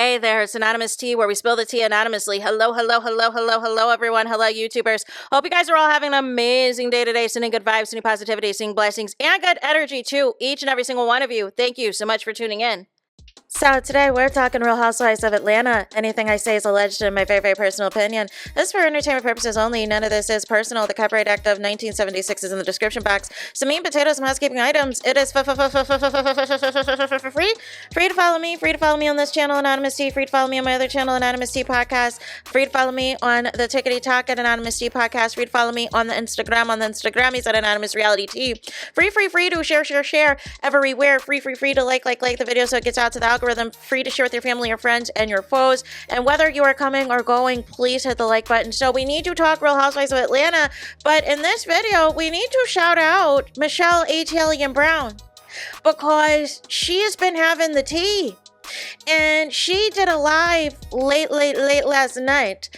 Hey there, it's Anonymous Tea, where we spill the tea anonymously. Hello, everyone. Hello, YouTubers. Hope you guys are all having an amazing day today, sending good vibes, sending positivity, sending blessings, and good energy to each and every single one of you. Thank you so much for tuning in. So today we're talking Real Housewives of Atlanta. Anything I say is alleged in my very, very personal opinion. This is for entertainment purposes only. None of this is personal. The Copyright Act of 1976 is in the description box. Some meat and potatoes, some housekeeping items. It is free to follow me. Free to follow me on this channel, Anonymous Tea. Free to follow me on my other channel, Anonymous Tea Podcast. Free to follow me on the Tickety Talk at Anonymous Tea Podcast. Free to follow me on the Instagram at AnonymousRealityTV. Free to share everywhere. Free to like the video so it gets out to the algorithm. Free to share with your family, your friends, and your foes. And whether you are coming or going, please hit the like button. So we need to talk Real Housewives of Atlanta, but in this video, we need to shout out Michelle ATLien Brown, because she has been having the tea. And she did a live late last night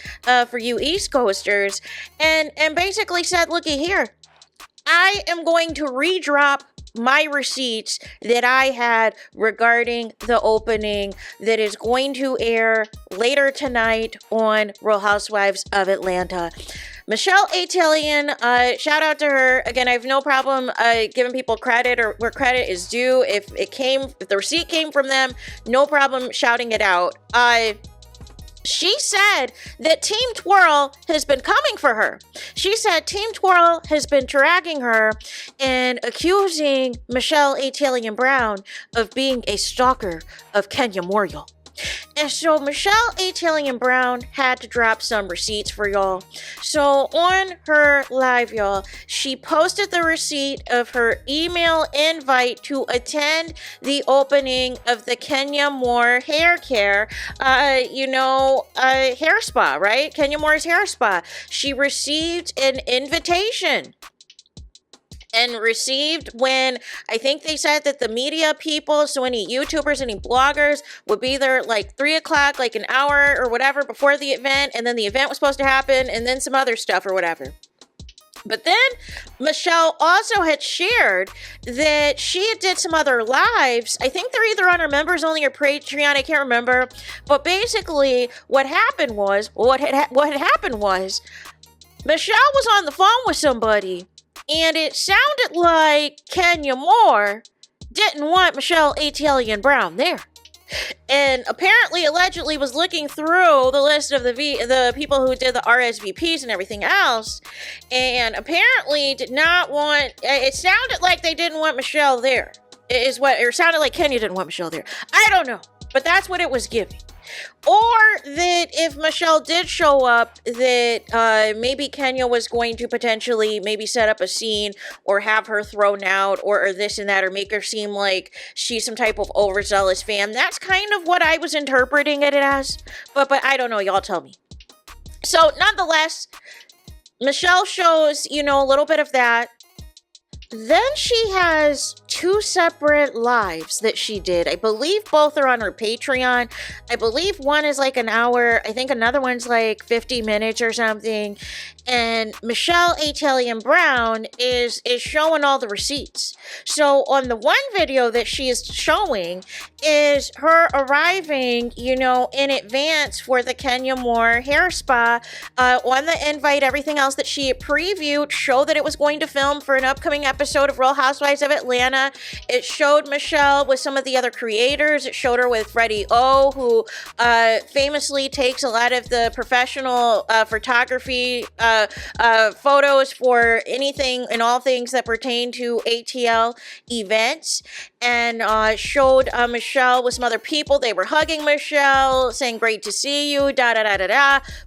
for you East Coasters, and basically said, looky here, I am going to redrop my receipts that I had regarding the opening that is going to air later tonight on Real Housewives of Atlanta. Michelle ATLien, shout out to her. Again, I have no problem giving people credit or where credit is due. If the receipt came from them, no problem shouting it out. She said that Team Twirl has been coming for her. She said Team Twirl has been dragging her and accusing Michelle ATLien Brown of being a stalker of Kenya Moore. And so Michelle ATLien Brown had to drop some receipts for y'all. So on her live, y'all, she posted the receipt of her email invite to attend the opening of the Kenya Moore hair care, hair spa, right? Kenya Moore's hair spa. She received an invitation. And received when I think they said that the media people, so any YouTubers, any bloggers would be there like 3 o'clock, like an hour or whatever before the event. And then the event was supposed to happen and then some other stuff or whatever. But then Michelle also had shared that she did some other lives. I think they're either on her members only or Patreon. I can't remember. But basically what had happened was Michelle was on the phone with somebody. And it sounded like Kenya Moore didn't want Michelle ATLien Brown there. And apparently, allegedly, was looking through the list of the people who did the RSVPs and everything else. And apparently did not want, it sounded like they didn't want Michelle there. It sounded like Kenya didn't want Michelle there. I don't know. But that's what it was giving. Or that if Michelle did show up, that maybe Kenya was going to potentially maybe set up a scene or have her thrown out or this and that, or make her seem like she's some type of overzealous fan. That's kind of what I was interpreting it as. But I don't know. Y'all tell me. So nonetheless, Michelle shows, a little bit of that. Then she has 2 separate lives that she did. I believe both are on her Patreon. I believe one is like an hour. I think another one's like 50 minutes or something. And Michelle ATLien Brown is showing all the receipts. So on the one video that she is showing is her arriving, in advance for the Kenya Moore hair spa. On the invite, everything else that she previewed showed that it was going to film for an upcoming episode of Real Housewives of Atlanta. It showed Michelle with some of the other creators. It showed her with Freddie O, who famously takes a lot of the professional photography photos for anything and all things that pertain to ATL events. And showed Michelle with some other people. They were hugging Michelle, saying, great to see you,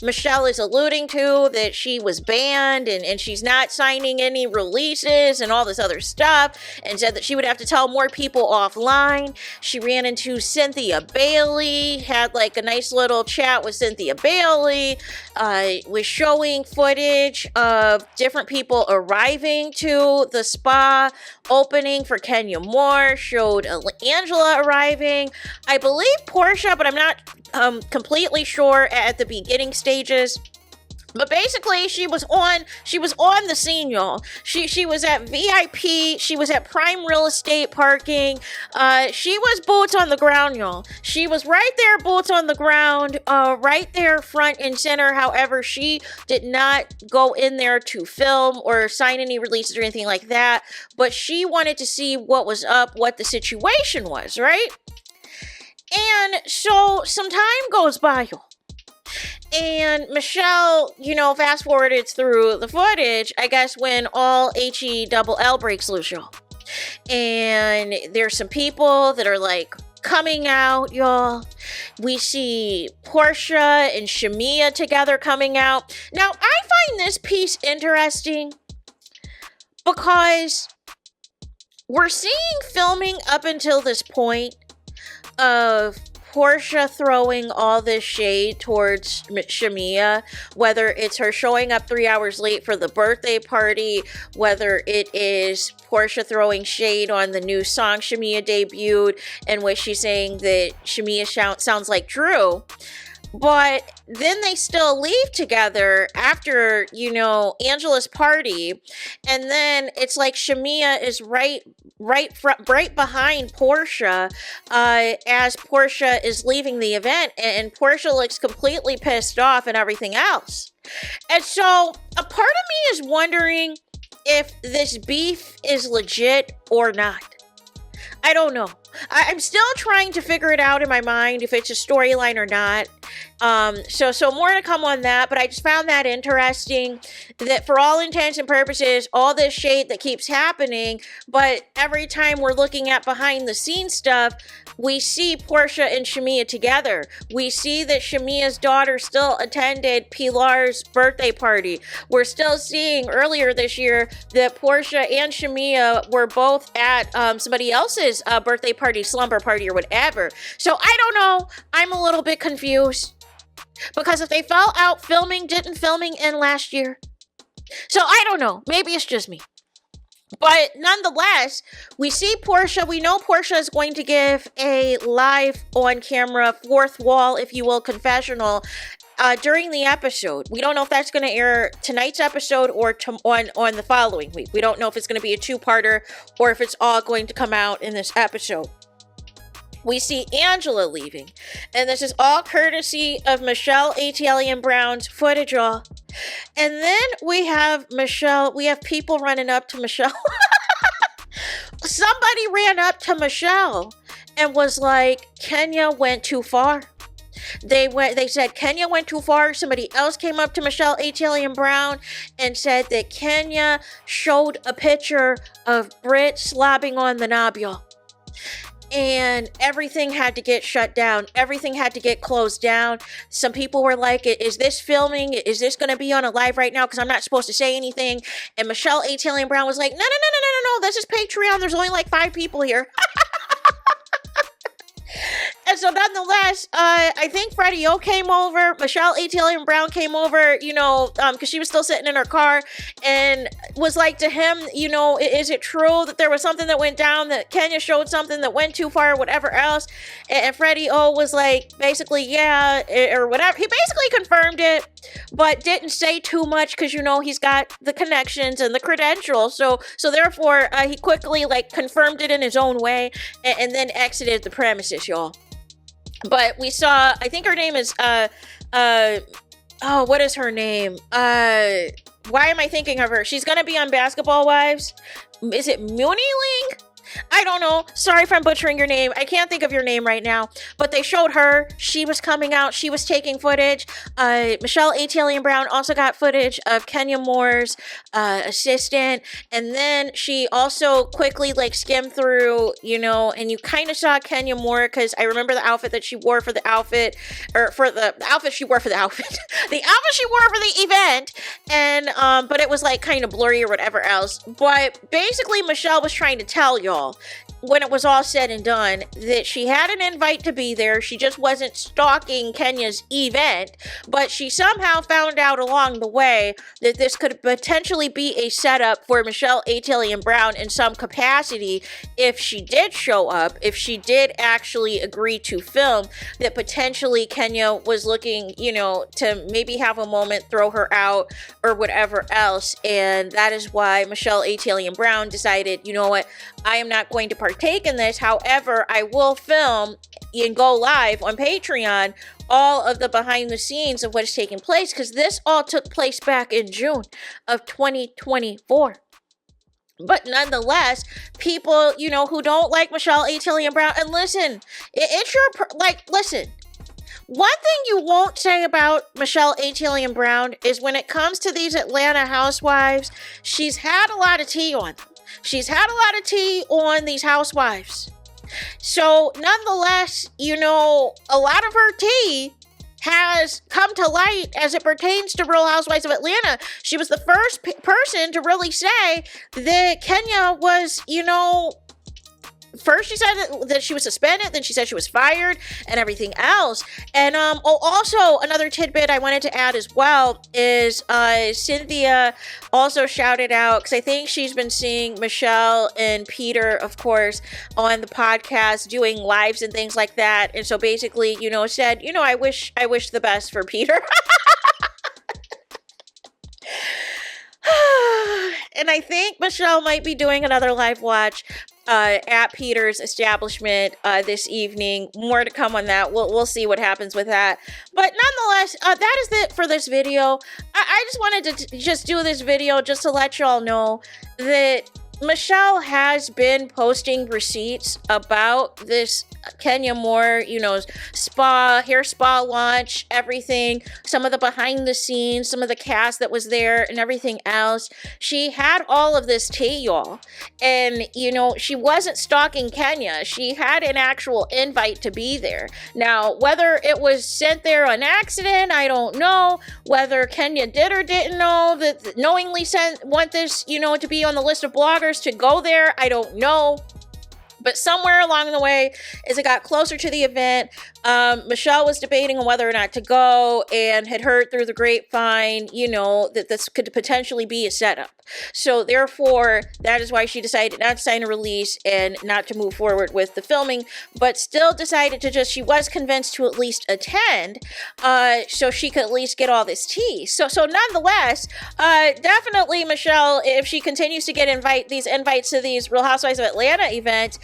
Michelle is alluding to that she was banned and she's not signing any releases and all this other stuff, and said that she would have to tell more people offline. She ran into Cynthia Bailey, had like a nice little chat with Cynthia Bailey, was showing footage of different people arriving to the spa opening for Kenya Moore, showed Angela arriving, I believe Portia, but I'm not completely sure at the beginning stages. But basically, she was on the scene, y'all. She was at VIP. She was at prime real estate parking. She was boots on the ground, y'all. She was right there, boots on the ground, right there, front and center. However, she did not go in there to film or sign any releases or anything like that. But she wanted to see what was up, what the situation was, right? And so some time goes by, y'all. And Michelle, fast forwarded through the footage, I guess, when all HELL breaks loose, y'all. And there's some people that are like coming out, y'all. We see Portia and Shamia together coming out. Now, I find this piece interesting because we're seeing filming up until this point of Portia throwing all this shade towards Shamia, whether it's her showing up 3 hours late for the birthday party, whether it is Portia throwing shade on the new song Shamia debuted, in which she's saying that Shamia sounds like Drew. But then they still leave together after, Angela's party. And then it's like Shamia is right behind Portia as Portia is leaving the event. And Portia looks completely pissed off and everything else. And so a part of me is wondering if this beef is legit or not. I don't know. I'm still trying to figure it out in my mind if it's a storyline or not. So more to come on that, but I just found that interesting that for all intents and purposes, all this shade that keeps happening, but every time we're looking at behind the scenes stuff, we see Portia and Shamia together. We see that Shamia's daughter still attended Pilar's birthday party. We're still seeing earlier this year that Portia and Shamia were both at somebody else's birthday party, slumber party, or whatever. So I don't know. I'm a little bit confused. Because if they fell out filming, didn't filming end last year? So I don't know. Maybe it's just me. But nonetheless, we see Portia. We know Portia is going to give a live on camera, fourth wall, if you will, confessional during the episode. We don't know if that's going to air tonight's episode or on the following week. We don't know if it's going to be a two-parter or if it's all going to come out in this episode. We see Angela leaving, and this is all courtesy of Michelle ATLien Brown's footage, y'all. And then we have people running up to Michelle. Somebody ran up to Michelle and was like, Kenya went too far. They said Kenya went too far. Somebody else came up to Michelle ATLien Brown and said that Kenya showed a picture of Brit slobbing on the knob, y'all. And everything had to get shut down. Everything had to get closed down. Some people were like, is this filming? Is this going to be on a live right now? Because I'm not supposed to say anything. And Michelle ATLien Brown was like, no. This is Patreon. There's only like 5 people here. And so nonetheless, I think Freddie O came over. Michelle ATLien Brown came over, because she was still sitting in her car and was like to him, is it true that there was something that went down, that Kenya showed something that went too far or whatever else? And Freddie O was like, basically, yeah, or whatever. He basically confirmed it, but didn't say too much because, he's got the connections and the credentials. So therefore, he quickly confirmed it in his own way and then exited the premises, y'all. But we saw, I think her name is, what is her name? Why am I thinking of her? She's going to be on Basketball Wives. Is it Muniling? I don't know. Sorry if I'm butchering your name. I can't think of your name right now. But they showed her. She was coming out. She was taking footage. Michelle ATLien Brown also got footage of Kenya Moore's assistant. And then she also quickly skimmed through, and you kind of saw Kenya Moore because I remember the outfit that she wore for the outfit, or for the outfit she wore for the outfit. The outfit she wore for the event. And, but it was kind of blurry or whatever else. But basically, Michelle was trying to tell y'all, when it was all said and done, that she had an invite to be there. She just wasn't stalking Kenya's event, but she somehow found out along the way that this could potentially be a setup for Michelle ATLien Brown in some capacity if she did show up, if she did actually agree to film, that potentially Kenya was looking, you know, to maybe have a moment, throw her out or whatever else. And that is why Michelle ATLien Brown decided, you know what, I am not going to partake in this. However, I will film and go live on Patreon all of the behind the scenes of what is taking place, because this all took place back in June of 2024. But nonetheless, people, you know, who don't like Michelle ATLien Brown, and listen, it's your, listen, one thing you won't say about Michelle ATLien Brown is when it comes to these Atlanta housewives, she's had a lot of tea on them. She's had a lot of tea on these housewives. So nonetheless, you know, a lot of her tea has come to light as it pertains to Real Housewives of Atlanta. She was the first person to really say that Kenya was, you know, first she said that she was suspended, then she said she was fired and everything else. And also another tidbit I wanted to add as well is Cynthia also shouted out, because I think she's been seeing Michelle and Peter, of course, on the podcast doing lives and things like that. And so basically, you know, said, you know, I wish the best for Peter. And I think Michelle might be doing another live watch at Peter's establishment this evening. More to come on that. We'll see what happens with that. But nonetheless, that is it for this video. I just wanted to just do this video just to let y'all know that Michelle has been posting receipts about this Kenya Moore, you know, hair spa launch, everything, some of the behind the scenes, some of the cast that was there and everything else. She had all of this tea, y'all. And, you know, she wasn't stalking Kenya. She had an actual invite to be there. Now, whether it was sent there on accident, I don't know. Whether Kenya did or didn't know, that knowingly want this, you know, to be on the list of bloggers to go there, I don't know. But somewhere along the way, as it got closer to the event, Michelle was debating on whether or not to go, and had heard through the grapevine, you know, that this could potentially be a setup. So therefore, that is why she decided not to sign a release and not to move forward with the filming, but still decided to she was convinced to at least attend, so she could at least get all this tea. So nonetheless, definitely Michelle, if she continues to get these invites to these Real Housewives of Atlanta events,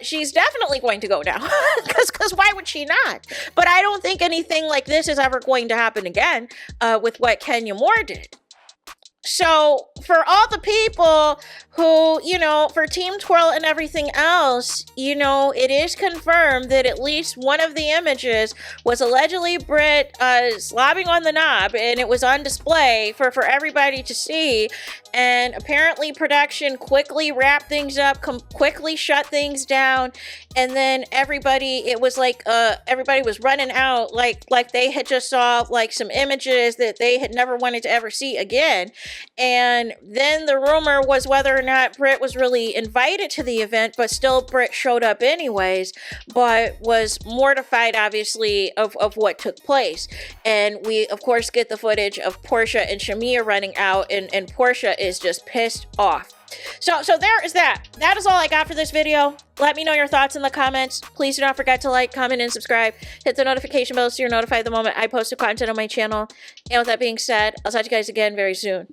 she's definitely going to go now. Because why would she not? But I don't think anything like this is ever going to happen again with what Kenya Moore did. So for all the people who, you know, for Team Twirl and everything else, you know, it is confirmed that at least one of the images was allegedly Britt slobbing on the knob, and it was on display for everybody to see. And apparently production quickly wrapped things up, quickly shut things down, and then it was like everybody was running out like they had just saw like some images that they had never wanted to ever see again. And then the rumor was whether or not Britt was really invited to the event, but still Britt showed up anyways, but was mortified, obviously, of what took place. And we, of course, get the footage of Portia and Shamia running out, and Portia is just pissed off. So there is that. That is all I got for this video. Let me know your thoughts in the comments. Please do not forget to like, comment, and subscribe. Hit the notification bell so you're notified the moment I post new content on my channel. And with that being said, I'll talk to you guys again very soon.